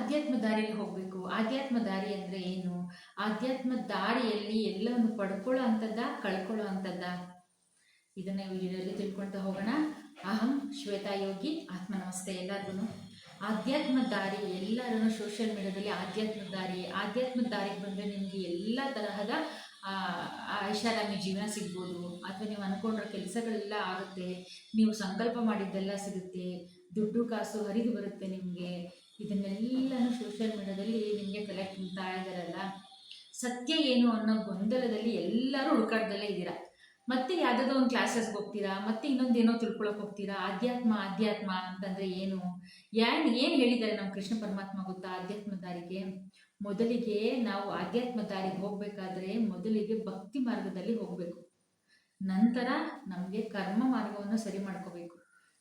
ಆಧ್ಯಾತ್ಮ ದಾರಿಯಲ್ಲಿ ಹೋಗಬೇಕು. ಆಧ್ಯಾತ್ಮ ದಾರಿ ಅಂದರೆ ಏನು? ಆಧ್ಯಾತ್ಮ ದಾರಿಯಲ್ಲಿ ಎಲ್ಲವನ್ನು ಪಡ್ಕೊಳ್ಳೋ ಅಂಥದ್ದ, ಕಳ್ಕೊಳ್ಳೋ ಅಂಥದ್ದ? ಇದನ್ನು ವಿಡಿಯೋದಲ್ಲಿ ತಿಳ್ಕೊಳ್ತಾ ಹೋಗೋಣ. ಅಹಂ ಶ್ವೇತಾ ಯೋಗಿ. ಆತ್ಮ ನಮಸ್ತೆ ಎಲ್ಲರಿಗೂ. ಆಧ್ಯಾತ್ಮ ದಾರಿ, ಎಲ್ಲರೂ ಸೋಷಿಯಲ್ ಮೀಡಿಯಾದಲ್ಲಿ ಆಧ್ಯಾತ್ಮ ದಾರಿಗೆ ಬಂದರೆ ನಿಮಗೆ ಎಲ್ಲ ತರಹದ ಐಷಾರಾಮಿ ಜೀವನ ಸಿಗ್ಬೋದು, ಅಥವಾ ನೀವು ಅಂದ್ಕೊಂಡಿರೋ ಕೆಲಸಗಳೆಲ್ಲ ಆಗುತ್ತೆ, ನೀವು ಸಂಕಲ್ಪ ಮಾಡಿದ್ದೆಲ್ಲ ಸಿಗುತ್ತೆ, ದುಡ್ಡು ಕಾಸು ಹರಿದು ಬರುತ್ತೆ ನಿಮಗೆ. ಇದನ್ನೆಲ್ಲನೂ ಸೋಷಿಯಲ್ ಮೀಡಿಯಾದಲ್ಲಿ ನಿಮಗೆ ಕಲೆಕ್ಟ್ ಮಾಡ್ತಾ ಇದ್ದಾರಲ್ಲ. ಸತ್ಯ ಏನು ಅನ್ನೋ ಗೊಂದಲದಲ್ಲಿ ಎಲ್ಲರೂ ಹುಡುಕಾಡ್ದಲ್ಲೇ ಇದ್ದೀರಾ. ಮತ್ತೆ ಯಾವುದಾದ್ರೂ ಒಂದು ಕ್ಲಾಸಸ್ಗೆ ಹೋಗ್ತೀರಾ, ಮತ್ತೆ ಇನ್ನೊಂದೇನೋ ತಿಳ್ಕೊಳಕ್ಕೆ ಹೋಗ್ತೀರಾ. ಆಧ್ಯಾತ್ಮ ಅಂತಂದರೆ ಏನು ಹೇಳಿದ್ದಾರೆ ನಮ್ಮ ಕೃಷ್ಣ ಪರಮಾತ್ಮ ಗೊತ್ತಾ? ಆಧ್ಯಾತ್ಮ ದಾರಿಗೆ ಮೊದಲಿಗೆ ನಾವು ಆಧ್ಯಾತ್ಮ ದಾರಿಗೆ ಹೋಗಬೇಕಾದ್ರೆ ಮೊದಲಿಗೆ ಭಕ್ತಿ ಮಾರ್ಗದಲ್ಲಿ ಹೋಗಬೇಕು. ನಂತರ ನಮಗೆ ಕರ್ಮ ಮಾರ್ಗವನ್ನು ಸರಿ ಮಾಡ್ಕೋಬೇಕು.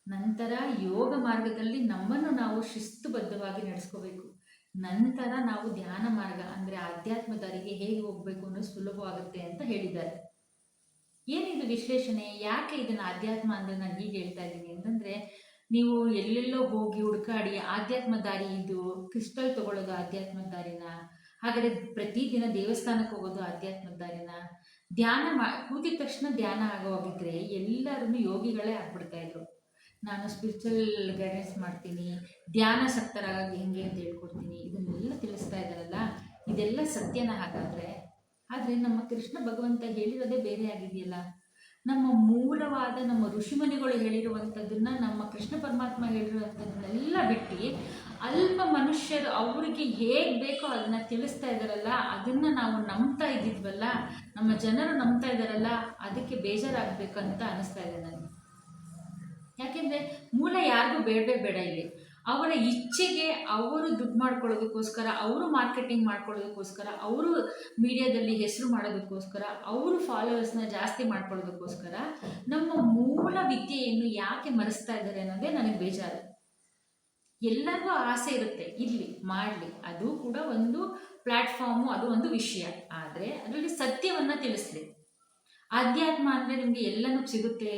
ನಂತರ ಯೋಗ ಮಾರ್ಗದಲ್ಲಿ ನಮ್ಮನ್ನು ನಾವು ಶಿಸ್ತುಬದ್ಧವಾಗಿ ನಡೆಸ್ಕೋಬೇಕು. ನಂತರ ನಾವು ಧ್ಯಾನ ಮಾರ್ಗ ಅಂದರೆ ಆಧ್ಯಾತ್ಮ ದಾರಿಗೆ ಹೇಗೆ ಹೋಗಬೇಕು ಅನ್ನೋದು ಸುಲಭವಾಗುತ್ತೆ ಅಂತ ಹೇಳಿದ್ದಾರೆ. ಏನಿದು ವಿಶ್ಲೇಷಣೆ? ಯಾಕೆ ಇದನ್ನು ಆಧ್ಯಾತ್ಮ ಅಂದರೆ ನಾನು ಹೀಗೆ ಹೇಳ್ತಾ ಇದ್ದೀನಿ ಅಂತಂದರೆ, ನೀವು ಎಲ್ಲೆಲ್ಲೋ ಹೋಗಿ ಹುಡುಕಾಡಿ ಆಧ್ಯಾತ್ಮ ದಾರಿ ಇದು, ಕ್ರಿಸ್ಟಲ್ ತಗೊಳ್ಳೋದು ಆಧ್ಯಾತ್ಮ ದಾರಿನ, ಹಾಗಾದರೆ ಪ್ರತಿದಿನ ದೇವಸ್ಥಾನಕ್ಕೆ ಹೋಗೋದು ಆಧ್ಯಾತ್ಮ ದಾರಿನ, ಕೂತಿದ ತಕ್ಷಣ ಧ್ಯಾನ ಆಗೋಗಿದ್ರೆ ಎಲ್ಲರೂ ಯೋಗಿಗಳೇ ಆಗ್ಬಿಡ್ತಾ ಇದ್ರು. ನಾನು ಸ್ಪಿರಿಚುವಲ್ ಗೈಡೆನ್ಸ್ ಮಾಡ್ತೀನಿ, ಧ್ಯಾನ ಸಕ್ತರಾಗಿ ಹೆಂಗೆ ಅಂತ ಹೇಳ್ಕೊಡ್ತೀನಿ, ಇದನ್ನೆಲ್ಲ ತಿಳಿಸ್ತಾ ಇದ್ದಾರಲ್ಲ, ಇದೆಲ್ಲ ಸತ್ಯನ? ಹಾಗಾದರೆ ಆದರೆ ನಮ್ಮ ಕೃಷ್ಣ ಭಗವಂತ ಹೇಳಿರೋದೇ ಬೇರೆ ಆಗಿದೆಯಲ್ಲ. ನಮ್ಮ ಮೂಲವಾದ ನಮ್ಮ ಋಷಿಮುನಿಗಳು ಹೇಳಿರುವಂಥದ್ದನ್ನು, ನಮ್ಮ ಕೃಷ್ಣ ಪರಮಾತ್ಮ ಹೇಳಿರುವಂಥದ್ದನ್ನೆಲ್ಲ ಬಿಟ್ಟು ಅಲ್ಪ ಮನುಷ್ಯರು ಅವರಿಗೆ ಹೇಗೆ ಬೇಕೋ ಅದನ್ನು ತಿಳಿಸ್ತಾ ಇದ್ದಾರಲ್ಲ, ಅದನ್ನು ನಾವು ನಂಬ್ತಾ ಇದ್ದಿದ್ವಲ್ಲ, ನಮ್ಮ ಜನರು ನಂಬ್ತಾ ಇದ್ದಾರಲ್ಲ, ಅದಕ್ಕೆ ಬೇಜಾರಾಗಬೇಕಂತ ಅನ್ನಿಸ್ತಾ ಇದೆ ನನಗೆ. ಯಾಕೆಂದರೆ ಮೂಲ ಯಾರಿಗೂ ಬೇಡ ಇಲ್ಲಿ. ಅವರ ಇಚ್ಛೆಗೆ ಅವರು ದುಡ್ಡು ಮಾಡ್ಕೊಳ್ಳೋದಕ್ಕೋಸ್ಕರ, ಅವರು ಮಾರ್ಕೆಟಿಂಗ್ ಮಾಡ್ಕೊಳ್ಳೋದಕ್ಕೋಸ್ಕರ, ಅವರು ಮೀಡಿಯಾದಲ್ಲಿ ಹೆಸರು ಮಾಡೋದಕ್ಕೋಸ್ಕರ, ಅವರು ಫಾಲೋವರ್ಸ್ನ ಜಾಸ್ತಿ ಮಾಡ್ಕೊಳ್ಳೋದಕ್ಕೋಸ್ಕರ ನಮ್ಮ ಮೂಲ ವಿದ್ಯೆಯನ್ನು ಯಾಕೆ ಮರೆಸ್ತಾ ಇದ್ದಾರೆ ಅನ್ನೋದೇ ನನಗೆ ಬೇಜಾರು. ಎಲ್ಲರಿಗೂ ಆಸೆ ಇರುತ್ತೆ ಇಲ್ಲಿ ಮಾಡಲಿ, ಅದು ಕೂಡ ಒಂದು ಪ್ಲ್ಯಾಟ್ಫಾರ್ಮು, ಅದು ಒಂದು ವಿಷಯ. ಆದರೆ ಅದರಲ್ಲಿ ಸತ್ಯವನ್ನು ತಿಳಿಸ್ಲಿ. ಆಧ್ಯಾತ್ಮ ಅಂದರೆ ನಿಮಗೆ ಎಲ್ಲನೂ ಸಿಗುತ್ತೆ,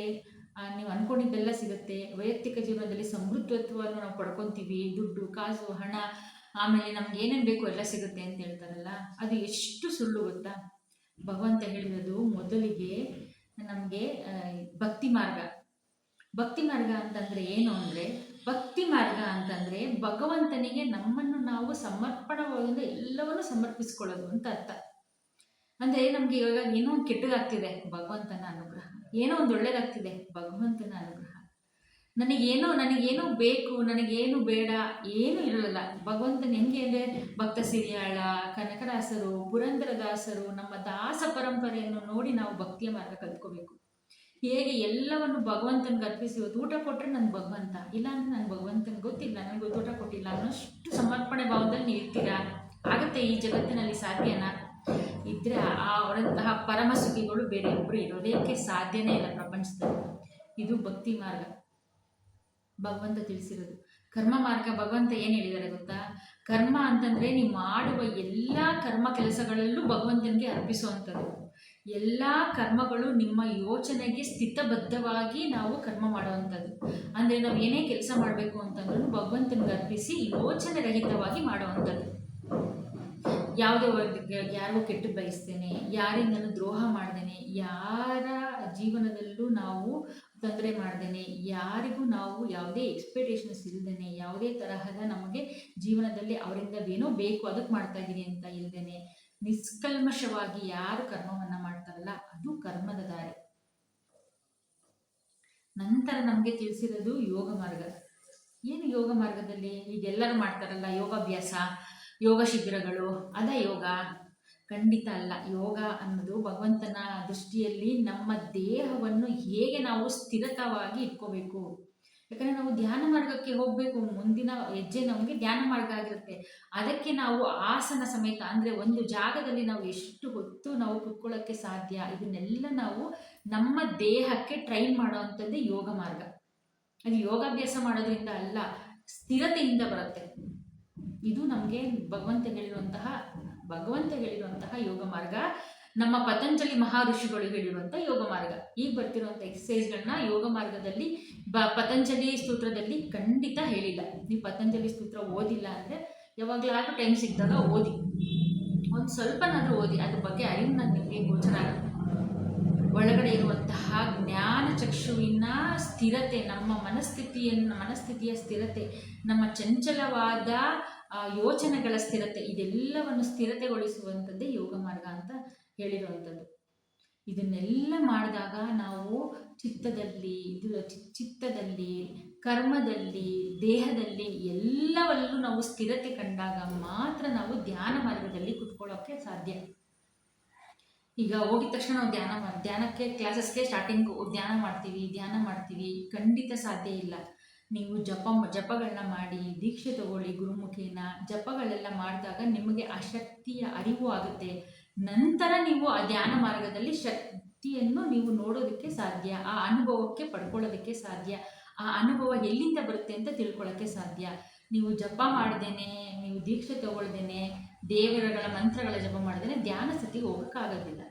ನೀವು ಅಂದ್ಕೊಂಡಿದ್ದೆಲ್ಲ ಸಿಗುತ್ತೆ. ವೈಯಕ್ತಿಕ ಜೀವನದಲ್ಲಿ ಸಮೃದ್ಧತ್ವವನ್ನು ನಾವು ಪಡ್ಕೊತೀವಿ, ದುಡ್ಡು ಕಾಸು ಹಣ, ಆಮೇಲೆ ನಮ್ಗೆ ಏನೇನು ಬೇಕು ಎಲ್ಲ ಸಿಗುತ್ತೆ ಅಂತ ಹೇಳ್ತಾರಲ್ಲ, ಅದು ಎಷ್ಟು ಸುಳ್ಳು ಗೊತ್ತಾ? ಭಗವಂತ ಹೇಳಿರೋದು ಮೊದಲಿಗೆ ನಮಗೆ ಭಕ್ತಿ ಮಾರ್ಗ ಅಂತಂದರೆ ಏನು ಅಂದರೆ, ಭಕ್ತಿ ಮಾರ್ಗ ಅಂತಂದರೆ ಭಗವಂತನಿಗೆ ನಮ್ಮನ್ನು ನಾವು ಸಮರ್ಪಣದಿಂದ ಎಲ್ಲವನ್ನೂ ಸಮರ್ಪಿಸ್ಕೊಳ್ಳೋದು ಅಂತ ಅರ್ಥ. ಅಂದರೆ ನಮಗೆ ಇವಾಗ ಏನೋ ಒಂದು ಕೆಟ್ಟದಾಗ್ತಿದೆ, ಭಗವಂತನ ಅನುಗ್ರಹ. ಏನೋ ಒಂದು ಒಳ್ಳೇದಾಗ್ತಿದೆ, ಭಗವಂತನ ಅನುಗ್ರಹ. ನನಗೇನೋ ಬೇಕು, ನನಗೇನು ಬೇಡ, ಏನೂ ಇರಲ್ಲ. ಭಗವಂತನ ಹೆಂಗೆ ಅಂದರೆ, ಭಕ್ತ ಸಿರಿಯಾಳ, ಕನಕದಾಸರು, ಪುರಂದರದಾಸರು, ನಮ್ಮ ದಾಸ ಪರಂಪರೆಯನ್ನು ನೋಡಿ ನಾವು ಭಕ್ತಿಯ ಮಾರ್ಗ ಕಲ್ತ್ಕೋಬೇಕು. ಹೇಗೆ ಎಲ್ಲವನ್ನು ಭಗವಂತನಿಗೆ ಅರ್ಪಿಸಿ, ಊಟ ಕೊಟ್ಟರೆ ನನ್ನ ಭಗವಂತ, ಇಲ್ಲ ಅಂದರೆ ನನ್ನ ಭಗವಂತನಿಗೆ ಗೊತ್ತಿಲ್ಲ, ನನಗೆ ಊಟ ಕೊಟ್ಟಿಲ್ಲ ಅನ್ನೋಷ್ಟು ಸಮರ್ಪಣೆ ಭಾವದಲ್ಲಿ ನೀವು ಇರ್ತೀರಾ? ಆಗುತ್ತೆ ಈ ಜಗತ್ತಿನಲ್ಲಿ? ಸಾಧ್ಯನಾ? ಇದ್ದರೆ ಅವರಂತಹ ಪರಮ ಸುಖಿಗಳು ಬೇರೆ ಒಬ್ಬರು ಇರೋದಕ್ಕೆ ಸಾಧ್ಯನೇ ಇಲ್ಲ ಪ್ರಪಂಚದಲ್ಲಿ. ಇದು ಭಕ್ತಿ ಮಾರ್ಗ ಭಗವಂತ ತಿಳಿಸಿರೋದು. ಕರ್ಮ ಮಾರ್ಗ ಭಗವಂತ ಏನು ಹೇಳಿದ್ದಾರೆ ಗೊತ್ತಾ? ಕರ್ಮ ಅಂತಂದರೆ ನೀವು ಮಾಡುವ ಎಲ್ಲ ಕರ್ಮ ಕೆಲಸಗಳಲ್ಲೂ ಭಗವಂತನಿಗೆ ಅರ್ಪಿಸುವಂಥದ್ದು. ಎಲ್ಲ ಕರ್ಮಗಳು ನಿಮ್ಮ ಯೋಚನೆಗೆ ಸ್ಥಿತಬದ್ಧವಾಗಿ ನಾವು ಕರ್ಮ ಮಾಡುವಂಥದ್ದು. ಅಂದರೆ ನಾವು ಏನೇ ಕೆಲಸ ಮಾಡಬೇಕು ಅಂತಂದ್ರೂ ಭಗವಂತನಿಗೆ ಅರ್ಪಿಸಿ ಯೋಚನೆ ರಹಿತವಾಗಿ ಮಾಡುವಂಥದ್ದು. ಯಾವುದೇ ಯಾರಿಗೂ ಕೆಟ್ಟು ಬಯಸ್ತೇನೆ, ಯಾರಿಂದಲೂ ದ್ರೋಹ ಮಾಡ್ದೇನೆ, ಯಾರ ಜೀವನದಲ್ಲೂ ನಾವು ತೊಂದರೆ ಮಾಡ್ದೇನೆ, ಯಾರಿಗೂ ನಾವು ಯಾವುದೇ ಎಕ್ಸ್ಪೆಕ್ಟೇಷನ್ಸ್ ಇಲ್ಲದೇನೆ, ಯಾವುದೇ ತರಹದ ನಮಗೆ ಜೀವನದಲ್ಲಿ ಅವರಿಂದ ಏನೋ ಬೇಕು ಅದಕ್ಕೆ ಮಾಡ್ತಾ ಇದ್ದೀನಿ ಅಂತ ಇಲ್ಲದೇನೆ ನಿಷ್ಕಲ್ಮಶವಾಗಿ ಯಾರು ಕರ್ಮವನ್ನು ಮಾಡ್ತಾರಲ್ಲ, ಅದು ಕರ್ಮದ ದಾರಿ. ನಂತರ ನಮಗೆ ತಿಳಿಸಿರೋದು ಯೋಗ ಮಾರ್ಗ. ಏನು ಯೋಗ ಮಾರ್ಗದಲ್ಲಿ? ಈಗೆಲ್ಲರೂ ಮಾಡ್ತಾರಲ್ಲ ಯೋಗಾಭ್ಯಾಸ, ಯೋಗ ಶಿಬಿರಗಳು, ಅದ ಯೋಗ? ಖಂಡಿತ ಅಲ್ಲ. ಯೋಗ ಅನ್ನೋದು ಭಗವಂತನ ದೃಷ್ಟಿಯಲ್ಲಿ ನಮ್ಮ ದೇಹವನ್ನು ಹೇಗೆ ನಾವು ಸ್ಥಿರತವಾಗಿ ಇಟ್ಕೋಬೇಕು. ಯಾಕಂದರೆ ನಾವು ಧ್ಯಾನ ಮಾರ್ಗಕ್ಕೆ ಹೋಗಬೇಕು, ಮುಂದಿನ ಹೆಜ್ಜೆ ನಮಗೆ ಧ್ಯಾನ ಮಾರ್ಗ ಆಗಿರುತ್ತೆ. ಅದಕ್ಕೆ ನಾವು ಆಸನ ಸಮೇತ, ಅಂದರೆ ಒಂದು ಜಾಗದಲ್ಲಿ ನಾವು ಎಷ್ಟು ಹೊತ್ತು ನಾವು ಕುತ್ಕೊಳ್ಳೋಕ್ಕೆ ಸಾಧ್ಯ, ಇದನ್ನೆಲ್ಲ ನಾವು ನಮ್ಮ ದೇಹಕ್ಕೆ ಟ್ರೈನ್ ಮಾಡೋವಂಥದ್ದೇ ಯೋಗ ಮಾರ್ಗ. ಅದು ಯೋಗಾಭ್ಯಾಸ ಮಾಡೋದ್ರಿಂದ ಅಲ್ಲ, ಸ್ಥಿರತೆಯಿಂದ ಬರುತ್ತೆ. ಇದು ನಮಗೆ ಭಗವಂತ ಹೇಳಿರುವಂತಹ ಯೋಗ ಮಾರ್ಗ. ನಮ್ಮ ಪತಂಜಲಿ ಮಹರ್ಷಿಗಳು ಹೇಳಿರುವಂಥ ಯೋಗ ಮಾರ್ಗ. ಈಗ ಬರ್ತಿರುವಂಥ ಎಕ್ಸಸೈಸ್ಗಳನ್ನ ಯೋಗ ಮಾರ್ಗದಲ್ಲಿ ಪತಂಜಲಿ ಸೂತ್ರದಲ್ಲಿ ಖಂಡಿತ ಹೇಳಿಲ್ಲ. ನೀವು ಪತಂಜಲಿ ಸೂತ್ರ ಓದಿಲ್ಲ ಅಂದರೆ ಯಾವಾಗಲಾದ್ರೂ ಟೈಮ್ ಸಿಕ್ಕಿದಾಗ ಓದಿ, ಒಂದು ಸ್ವಲ್ಪನಾದರೂ ಓದಿ, ಅದ್ರ ಬಗ್ಗೆ ಅರಿವು ನಿಮಗೆ ಗೋಚರ ಆಗುತ್ತೆ. ಒಳಗಡೆ ಇರುವಂತಹ ಜ್ಞಾನ ಚಕ್ಷುವಿನ ಸ್ಥಿರತೆ, ನಮ್ಮ ಮನಸ್ಥಿತಿಯ ಸ್ಥಿರತೆ, ನಮ್ಮ ಚಂಚಲವಾದ ಯೋಚನೆಗಳ ಸ್ಥಿರತೆ, ಇದೆಲ್ಲವನ್ನು ಸ್ಥಿರತೆಗೊಳಿಸುವಂಥದ್ದೇ ಯೋಗ ಮಾರ್ಗ ಅಂತ ಹೇಳಿರುವಂಥದ್ದು. ಇದನ್ನೆಲ್ಲ ಮಾಡಿದಾಗ ನಾವು ಚಿತ್ತದಲ್ಲಿ, ಕರ್ಮದಲ್ಲಿ, ದೇಹದಲ್ಲಿ ಎಲ್ಲವಲ್ಲೂ ನಾವು ಸ್ಥಿರತೆ ಕಂಡಾಗ ಮಾತ್ರ ನಾವು ಧ್ಯಾನ ಮಾರ್ಗದಲ್ಲಿ ಕುತ್ಕೊಳ್ಳೋಕ್ಕೆ ಸಾಧ್ಯ. ಈಗ ಹೋಗಿದ ತಕ್ಷಣ ನಾವು ಧ್ಯಾನಕ್ಕೆ ಕ್ಲಾಸಸ್ಗೆ ಸ್ಟಾರ್ಟಿಂಗ್ ಧ್ಯಾನ ಮಾಡ್ತೀವಿ, ಖಂಡಿತ ಸಾಧ್ಯ ಇಲ್ಲ. ನೀವು ಜಪಗಳನ್ನ ಮಾಡಿ, ದೀಕ್ಷೆ ತಗೊಳ್ಳಿ, ಗುರುಮುಖೇನ ಜಪಗಳೆಲ್ಲ ಮಾಡಿದಾಗ ನಿಮಗೆ ಆ ಶಕ್ತಿಯ ಅರಿವು ಆಗುತ್ತೆ. ನಂತರ ನೀವು ಆ ಧ್ಯಾನ ಮಾರ್ಗದಲ್ಲಿ ಶಕ್ತಿಯನ್ನು ನೀವು ನೋಡೋದಕ್ಕೆ ಸಾಧ್ಯ, ಆ ಅನುಭವಕ್ಕೆ ಪಡ್ಕೊಳ್ಳೋದಕ್ಕೆ ಸಾಧ್ಯ, ಆ ಅನುಭವ ಎಲ್ಲಿಂದ ಬರುತ್ತೆ ಅಂತ ತಿಳ್ಕೊಳ್ಳೋಕ್ಕೆ ಸಾಧ್ಯ. ನೀವು ಜಪ ಮಾಡ್ದೇನೆ, ನೀವು ದೀಕ್ಷೆ ತಗೊಳ್ದೇನೆ, ದೇವರುಗಳ ಮಂತ್ರಗಳ ಜಪ ಮಾಡ್ದೇನೆ ಧ್ಯಾನ ಸ್ಥಿತಿಗೆ ಹೋಗೋಕ್ಕಾಗೋದಿಲ್ಲ.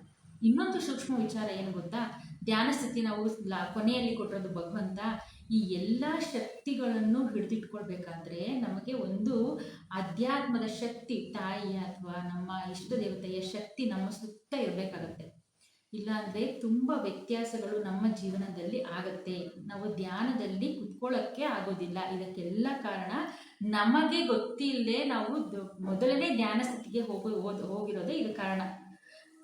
ಇನ್ನೊಂದು ಸೂಕ್ಷ್ಮ ವಿಚಾರ ಏನು ಗೊತ್ತಾ, ಧ್ಯಾನ ಸ್ಥಿತಿ ನಾವು ಕೊನೆಯಲ್ಲಿ ಕೊಟ್ಟಿರೋದು ಭಗವಂತ ಈ ಎಲ್ಲ ಶಕ್ತಿಗಳನ್ನು ಹಿಡಿದಿಟ್ಕೊಳ್ಬೇಕಾದ್ರೆ ನಮಗೆ ಒಂದು ಅಧ್ಯಾತ್ಮದ ಶಕ್ತಿ, ತಾಯಿಯ ಅಥವಾ ನಮ್ಮ ಇಷ್ಟ ದೇವತೆಯ ಶಕ್ತಿ ನಮ್ಮ ಸುತ್ತ ಇರಬೇಕಾಗತ್ತೆ. ಇಲ್ಲಾಂದರೆ ತುಂಬ ವ್ಯತ್ಯಾಸಗಳು ನಮ್ಮ ಜೀವನದಲ್ಲಿ ಆಗತ್ತೆ. ನಾವು ಧ್ಯಾನದಲ್ಲಿ ಕುತ್ಕೊಳ್ಳೋಕ್ಕೆ ಆಗೋದಿಲ್ಲ. ಇದಕ್ಕೆಲ್ಲ ಕಾರಣ ನಮಗೆ ಗೊತ್ತಿಲ್ಲದೆ ನಾವು ಮೊದಲನೇ ಧ್ಯಾನ ಸ್ಥಿತಿಗೆ ಹೋಗಿರೋದೇ ಇದು ಕಾರಣ.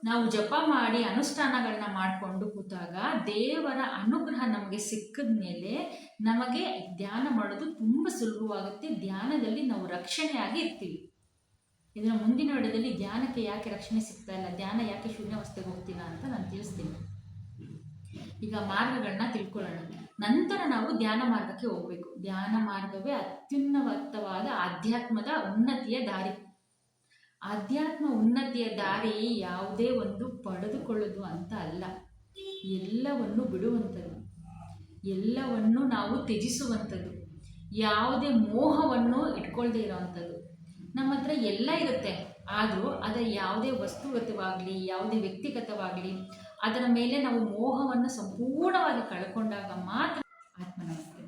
ನಾವು ಜಪ ಮಾಡಿ ಅನುಷ್ಠಾನಗಳನ್ನ ಮಾಡಿಕೊಂಡು ಕೂತಾಗ ದೇವರ ಅನುಗ್ರಹ ನಮಗೆ ಸಿಕ್ಕಿದ ಮೇಲೆ ನಮಗೆ ಧ್ಯಾನ ಮಾಡೋದು ತುಂಬ ಸುಲಭವಾಗುತ್ತೆ. ಧ್ಯಾನದಲ್ಲಿ ನಾವು ರಕ್ಷಣೆಯಾಗಿ ಇರ್ತೀವಿ. ಇದರ ಮುಂದಿನ ವಿಡಿಯೋದಲ್ಲಿ ಧ್ಯಾನಕ್ಕೆ ಯಾಕೆ ರಕ್ಷಣೆ ಸಿಗ್ತಾ ಇಲ್ಲ, ಧ್ಯಾನ ಯಾಕೆ ಶೂನ್ಯಾವಸ್ಥೆಗೆ ಹೋಗ್ತೀರಾ ಅಂತ ನಾನು ತಿಳಿಸ್ತೀನಿ. ಈಗ ಮಾರ್ಗಗಳನ್ನ ತಿಳ್ಕೊಳ್ಳೋಣ, ನಂತರ ನಾವು ಧ್ಯಾನ ಮಾರ್ಗಕ್ಕೆ ಹೋಗಬೇಕು. ಧ್ಯಾನ ಮಾರ್ಗವೇ ಅತ್ಯುನ್ನತವಾದ ಆಧ್ಯಾತ್ಮದ ಉನ್ನತಿಯ ದಾರಿ. ಆಧ್ಯಾತ್ಮ ಉನ್ನತಿಯ ದಾರಿ ಯಾವುದೇ ಒಂದು ಪಡೆದುಕೊಳ್ಳೋದು ಅಂತ ಅಲ್ಲ, ಎಲ್ಲವನ್ನು ಬಿಡುವಂಥದ್ದು, ಎಲ್ಲವನ್ನು ನಾವು ತ್ಯಜಿಸುವಂಥದ್ದು, ಯಾವುದೇ ಮೋಹವನ್ನು ಇಟ್ಕೊಳ್ದೇ ಇರೋವಂಥದ್ದು. ನಮ್ಮ ಹತ್ರ ಎಲ್ಲ ಇರುತ್ತೆ, ಆದರೂ ಅದರ ಯಾವುದೇ ವಸ್ತುಗತವಾಗಲಿ ಯಾವುದೇ ವ್ಯಕ್ತಿಗತವಾಗಲಿ ಅದರ ಮೇಲೆ ನಾವು ಮೋಹವನ್ನು ಸಂಪೂರ್ಣವಾಗಿ ಕಳ್ಕೊಂಡಾಗ ಮಾತ್ರ ಆತ್ಮನಮಸ್ತೆ.